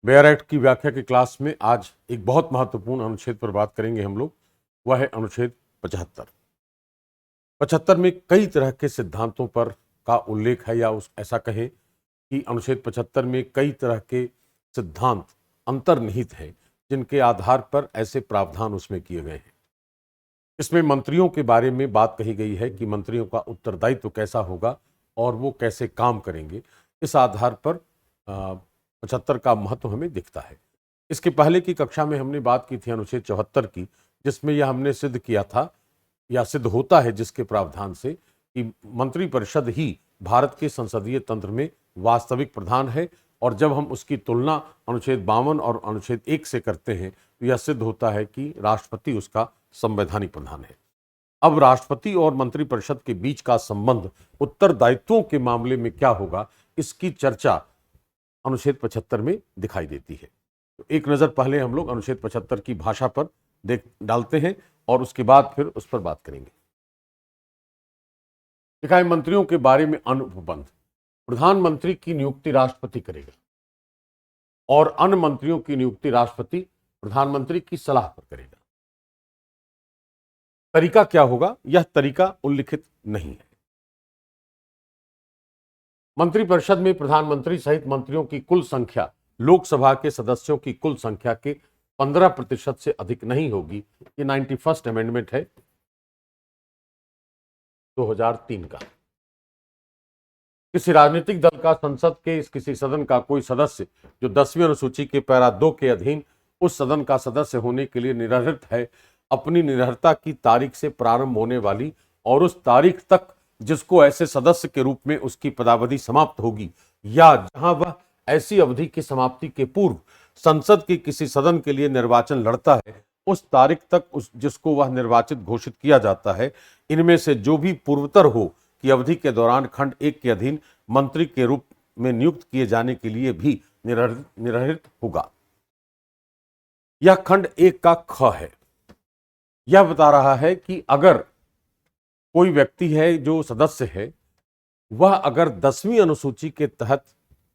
Bare act की व्याख्या की क्लास में आज एक बहुत महत्वपूर्ण अनुच्छेद पर बात करेंगे हम लोग। वह है अनुच्छेद 75। 75 में कई तरह के सिद्धांतों पर का उल्लेख है, या उस ऐसा कहें कि अनुच्छेद 75 में कई तरह के सिद्धांत अंतर्निहित हैं, जिनके आधार पर ऐसे प्रावधान उसमें किए गए हैं। इसमें मंत्रियों के बारे में बात कही गई है कि मंत्रियों का उत्तरदायित्व कैसा होगा और वो कैसे काम करेंगे। इस आधार पर 75 का महत्व हमें दिखता है। इसके पहले की कक्षा में हमने बात की थी अनुच्छेद 74 की, जिसमें यह हमने सिद्ध किया था या सिद्ध होता है जिसके प्रावधान से कि मंत्रिपरिषद ही भारत के संसदीय तंत्र में वास्तविक प्रधान है। और जब हम उसकी तुलना अनुच्छेद 52 और अनुच्छेद 1 से करते हैं तो यह सिद्ध होता है कि राष्ट्रपति उसका संवैधानिक प्रधान है। अब राष्ट्रपति और मंत्रिपरिषद के बीच का संबंध उत्तरदायित्वों के मामले में क्या होगा, इसकी चर्चा अनुच्छेद 75 में दिखाई देती है। तो एक नजर पहले हम लोग अनुच्छेद 75 की भाषा पर देख डालते हैं और उसके बाद फिर उस पर बात करेंगे। लिखा है मंत्रियों के बारे में अनुबंध। प्रधानमंत्री की नियुक्ति राष्ट्रपति करेगा और अन्य मंत्रियों की नियुक्ति राष्ट्रपति प्रधानमंत्री की सलाह पर करेगा। तरीका क्या होगा, यह तरीका उल्लिखित नहीं है। मंत्रिपरिषद में प्रधानमंत्री सहित मंत्रियों की कुल संख्या लोकसभा के सदस्यों की कुल संख्या के 15% से अधिक नहीं होगी। ये 91st अमेंडमेंट है 2003 का। किसी राजनीतिक दल का संसद के किसी सदन का कोई सदस्य जो 10वीं अनुसूची के पैरा 2 के अधीन उस सदन का सदस्य होने के लिए निरर्हत है, अपनी निरर्हता की तारीख से प्रारंभ होने वाली और उस तारीख तक जिसको ऐसे सदस्य के रूप में उसकी पदावधि समाप्त होगी, या जहां वह ऐसी अवधि की समाप्ति के पूर्व संसद के किसी सदन के लिए निर्वाचन लड़ता है, उस तारीख तक उस जिसको वह निर्वाचित घोषित किया जाता है, इनमें से जो भी पूर्वतर हो की अवधि के दौरान खंड 1 के अधीन मंत्री के रूप में नियुक्त किए जाने के लिए भी निरर्हित होगा। यह खंड 1 का ख है। यह बता रहा है कि अगर कोई व्यक्ति है जो सदस्य है, वह अगर 10वीं अनुसूची के तहत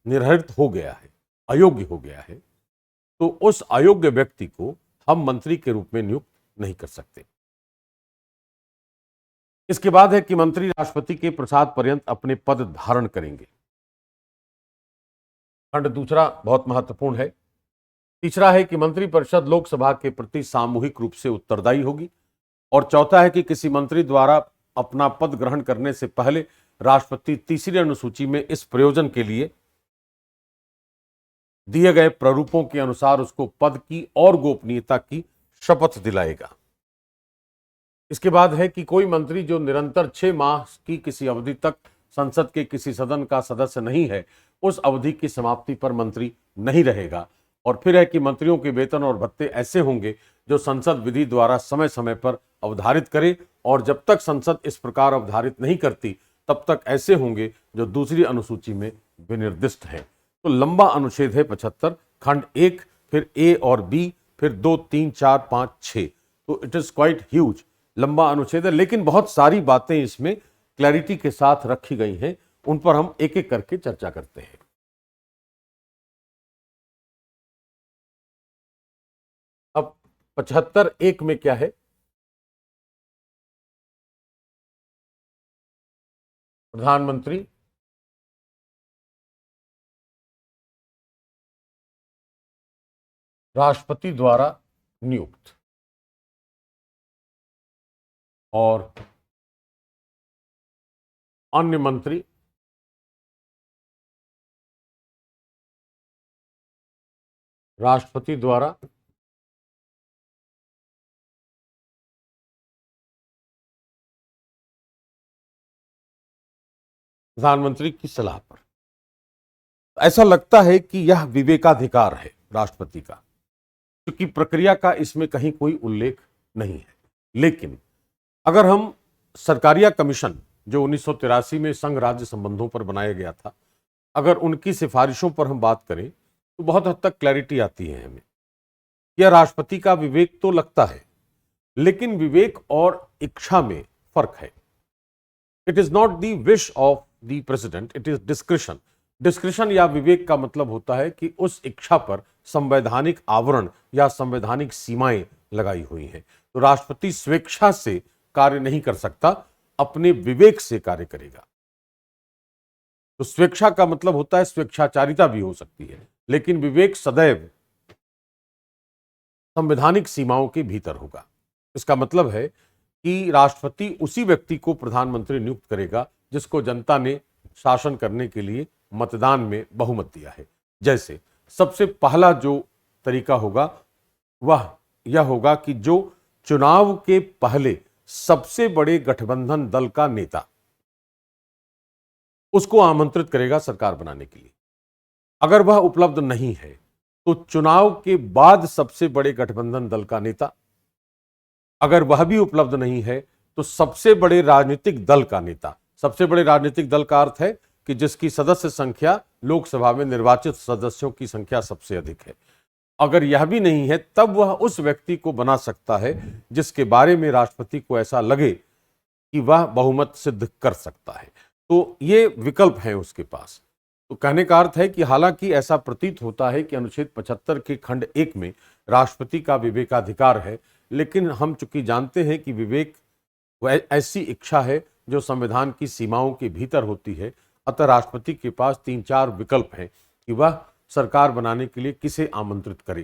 निरर्हित हो गया है, अयोग्य हो गया है, तो उस अयोग्य व्यक्ति को हम मंत्री के रूप में नियुक्त नहीं कर सकते। इसके बाद है कि मंत्री राष्ट्रपति के प्रसाद पर्यंत अपने पद धारण करेंगे। खंड दूसरा बहुत महत्वपूर्ण है। तीसरा है कि मंत्रिपरिषद लोकसभा के प्रति सामूहिक रूप से उत्तरदायी होगी। और चौथा है कि किसी मंत्री द्वारा अपना पद ग्रहण करने से पहले राष्ट्रपति तीसरी अनुसूची में इस प्रयोजन के लिए दिए गए प्रारूपों के अनुसार उसको पद की और गोपनीयता की शपथ दिलाएगा। इसके बाद है कि कोई मंत्री जो निरंतर 6 माह की किसी अवधि तक संसद के किसी सदन का सदस्य नहीं है, उस अवधि की समाप्ति पर मंत्री नहीं रहेगा। और फिर है कि मंत्रियों के वेतन और भत्ते ऐसे होंगे जो संसद विधि द्वारा समय समय पर अवधारित करे, और जब तक संसद इस प्रकार अवधारित नहीं करती तब तक ऐसे होंगे जो दूसरी अनुसूची में विनिर्दिष्ट है। तो लंबा अनुच्छेद है 75, खंड 1, फिर ए और बी, फिर 2, 3, 4, 5, 6। तो इट इज क्वाइट ह्यूज, लंबा अनुच्छेद है, लेकिन बहुत सारी बातें इसमें क्लैरिटी के साथ रखी गई हैं। उन पर हम एक एक करके चर्चा करते हैं। अब 75(1) में क्या है? प्रधानमंत्री राष्ट्रपति द्वारा नियुक्त और अन्य मंत्री राष्ट्रपति द्वारा प्रधानमंत्री की सलाह पर। ऐसा लगता है कि यह विवेकाधिकार है राष्ट्रपति का, क्योंकि प्रक्रिया का इसमें कहीं कोई उल्लेख नहीं है। लेकिन अगर हम सरकारिया कमीशन जो 1983 में संघ राज्य संबंधों पर बनाया गया था, अगर उनकी सिफारिशों पर हम बात करें तो बहुत हद तक क्लैरिटी आती है हमें। यह राष्ट्रपति का विवेक तो लगता है, लेकिन विवेक और इच्छा में फर्क है। It is not the wish of the president, it is discretion. Discretion या विवेक का मतलब होता है कि उस इच्छा पर संवैधानिक आवरण या संवैधानिक सीमाएं लगाई हुई हैं। तो राष्ट्रपति स्वेच्छा से कार्य नहीं कर सकता, अपने विवेक से कार्य करेगा। तो स्वेच्छा का मतलब होता है स्वेच्छाचारिता भी हो सकती है, लेकिन विवेक सदैव संवैधानिक सीमाओं के भीतर होगा। इसका मतलब है कि राष्ट्रपति उसी व्यक्ति को प्रधानमंत्री नियुक्त करेगा जिसको जनता ने शासन करने के लिए मतदान में बहुमत दिया है। जैसे सबसे पहला जो तरीका होगा वह यह होगा कि जो चुनाव के पहले सबसे बड़े गठबंधन दल का नेता, उसको आमंत्रित करेगा सरकार बनाने के लिए। अगर वह उपलब्ध नहीं है तो चुनाव के बाद सबसे बड़े गठबंधन दल का नेता, अगर वह भी उपलब्ध नहीं है तो सबसे बड़े राजनीतिक दल का नेता। सबसे बड़े राजनीतिक दल का अर्थ है कि जिसकी सदस्य संख्या लोकसभा में निर्वाचित सदस्यों की संख्या सबसे अधिक है। अगर यह भी नहीं है तब वह उस व्यक्ति को बना सकता है जिसके बारे में राष्ट्रपति को ऐसा लगे कि वह बहुमत सिद्ध कर सकता है। तो ये विकल्प है उसके पास। तो कहने का अर्थ है कि हालांकि ऐसा प्रतीत होता है कि अनुच्छेद 75 के खंड 1 में राष्ट्रपति का विवेकाधिकार है, लेकिन हम चूंकि जानते हैं कि विवेक वह ऐसी इच्छा है जो संविधान की सीमाओं के भीतर होती है, अतः राष्ट्रपति के पास 3-4 विकल्प हैं कि वह सरकार बनाने के लिए किसे आमंत्रित करे।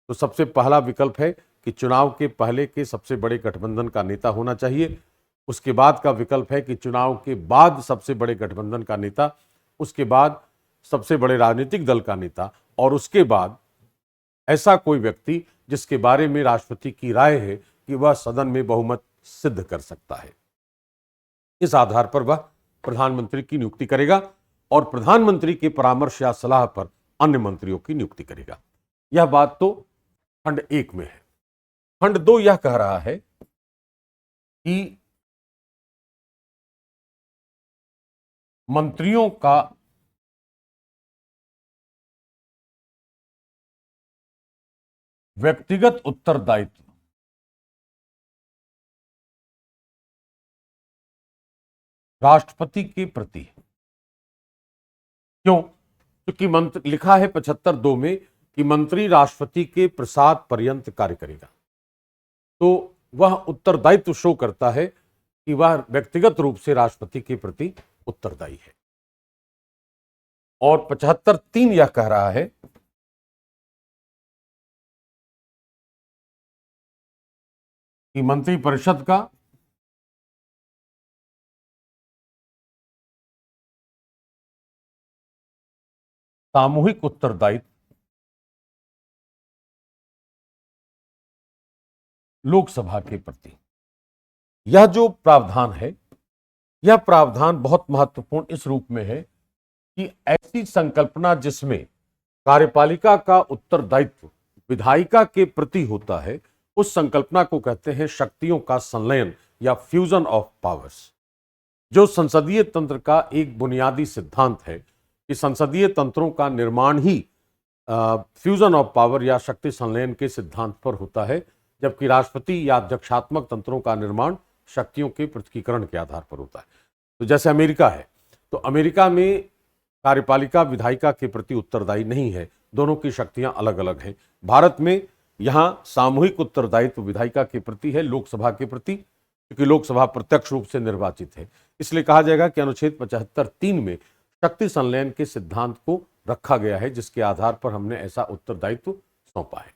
तो सबसे पहला विकल्प है कि चुनाव के पहले के सबसे बड़े गठबंधन का नेता होना चाहिए। उसके बाद का विकल्प है कि चुनाव के बाद सबसे बड़े गठबंधन का नेता, उसके बाद सबसे बड़े राजनीतिक दल का नेता, और उसके बाद ऐसा कोई व्यक्ति जिसके बारे में राष्ट्रपति की राय है कि वह सदन में बहुमत सिद्ध कर सकता है। इस आधार पर वह प्रधानमंत्री की नियुक्ति करेगा और प्रधानमंत्री के परामर्श या सलाह पर अन्य मंत्रियों की नियुक्ति करेगा। यह बात तो खंड 1 में है। खंड 2 यह कह रहा है कि मंत्रियों का व्यक्तिगत उत्तरदायित्व राष्ट्रपति के प्रति है। क्यों? क्योंकि मंत्री लिखा है 75(2) में कि मंत्री राष्ट्रपति के प्रसाद पर्यंत कार्य करेगा। तो वह उत्तरदायित्व शो करता है कि वह व्यक्तिगत रूप से राष्ट्रपति के प्रति उत्तरदायी है। और 75(3) यह कह रहा है कि मंत्रिपरिषद का सामूहिक उत्तरदायित्व लोकसभा के प्रति। यह जो प्रावधान है, यह प्रावधान बहुत महत्वपूर्ण इस रूप में है कि ऐसी संकल्पना जिसमें कार्यपालिका का उत्तरदायित्व विधायिका के प्रति होता है, उस संकल्पना को कहते हैं शक्तियों का संलयन या फ्यूजन ऑफ पावर्स। जो संसदीय तंत्र का एक बुनियादी सिद्धांत है कि संसदीय तंत्रों का निर्माण ही फ्यूजन ऑफ पावर या शक्ति संलयन के सिद्धांत पर होता है, जबकि राष्ट्रपति या अध्यक्षात्मक तंत्रों का निर्माण शक्तियों के पृथकीकरण के आधार पर होता है। तो जैसे अमेरिका है, तो अमेरिका में कार्यपालिका विधायिका के प्रति उत्तरदायी नहीं है, दोनों की शक्तियां अलग अलग हैं। भारत में यहां सामूहिक उत्तरदायित्व विधायिका के प्रति है लोकसभा के प्रति, क्योंकि लोकसभा प्रत्यक्ष रूप से निर्वाचित है। इसलिए कहा जाएगा कि अनुच्छेद 75(3) में शक्ति संलयन के सिद्धांत को रखा गया है, जिसके आधार पर हमने ऐसा उत्तरदायित्व सौंपा है।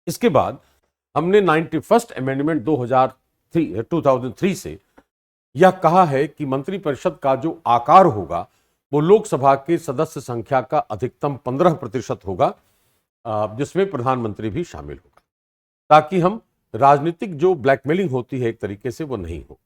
इसके बाद हमने 91st अमेंडमेंट 2003 से यह कहा है कि मंत्रिपरिषद का जो आकार होगा वो लोकसभा के सदस्य संख्या का अधिकतम 15% होगा, जिसमें प्रधानमंत्री भी शामिल होगा, ताकि हम राजनीतिक जो ब्लैकमेलिंग होती है एक तरीके से वो नहीं हो।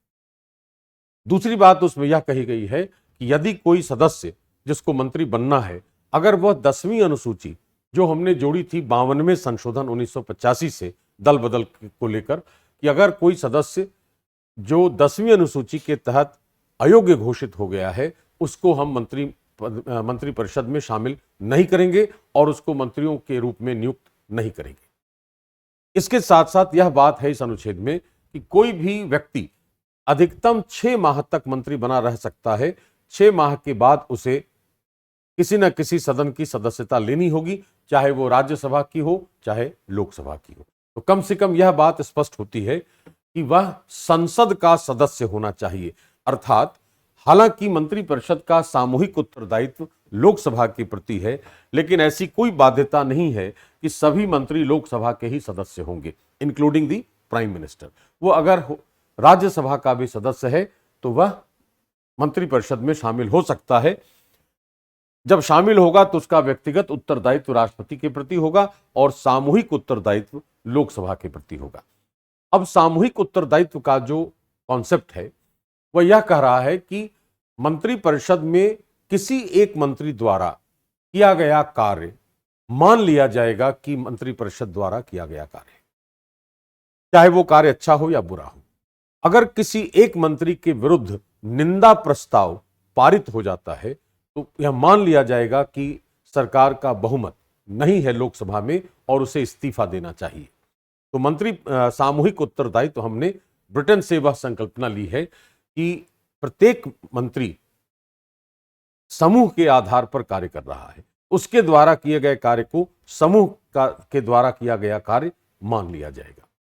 दूसरी बात उसमें यह कही गई है कि यदि कोई सदस्य जिसको मंत्री बनना है, अगर वह 10वीं अनुसूची जो हमने जोड़ी थी 52वें संशोधन 1985 से दल बदल को लेकर, कि अगर कोई सदस्य जो 10वीं अनुसूची के तहत अयोग्य घोषित हो गया है, उसको हम मंत्रिपरिषद में शामिल नहीं करेंगे और उसको मंत्रियों के रूप में नियुक्त नहीं करेंगे। इसके साथ साथ यह बात है इस अनुच्छेद में कि कोई भी व्यक्ति अधिकतम 6 माह तक मंत्री बना रह सकता है। 6 माह के बाद उसे किसी न किसी सदन की सदस्यता लेनी होगी, चाहे वो राज्यसभा की हो चाहे लोकसभा की हो। तो कम से कम यह बात स्पष्ट होती है कि वह संसद का सदस्य होना चाहिए। अर्थात हालांकि मंत्रिपरिषद का सामूहिक उत्तरदायित्व लोकसभा के प्रति है, लेकिन ऐसी कोई बाध्यता नहीं है कि सभी मंत्री लोकसभा के ही सदस्य होंगे, इंक्लूडिंग दी प्राइम मिनिस्टर। वो अगर राज्यसभा का भी सदस्य है तो वह मंत्रिपरिषद में शामिल हो सकता है। जब शामिल होगा तो उसका व्यक्तिगत उत्तरदायित्व राष्ट्रपति के प्रति होगा और सामूहिक उत्तरदायित्व लोकसभा के प्रति होगा। अब सामूहिक उत्तरदायित्व का जो कॉन्सेप्ट है वह यह कह रहा है कि मंत्रिपरिषद में किसी एक मंत्री द्वारा किया गया कार्य मान लिया जाएगा कि मंत्रिपरिषद द्वारा किया गया कार्य, चाहे वो कार्य अच्छा हो या बुरा हो। अगर किसी एक मंत्री के विरुद्ध निंदा प्रस्ताव पारित हो जाता है तो यह मान लिया जाएगा कि सरकार का बहुमत नहीं है लोकसभा में और उसे इस्तीफा देना चाहिए। तो मंत्री सामूहिक उत्तरदायित्व तो हमने ब्रिटेन से वह संकल्पना ली है कि प्रत्येक मंत्री समूह के आधार पर कार्य कर रहा है, उसके द्वारा किए गए कार्य को समूह के द्वारा किया गया कार्य मान लिया जाएगा।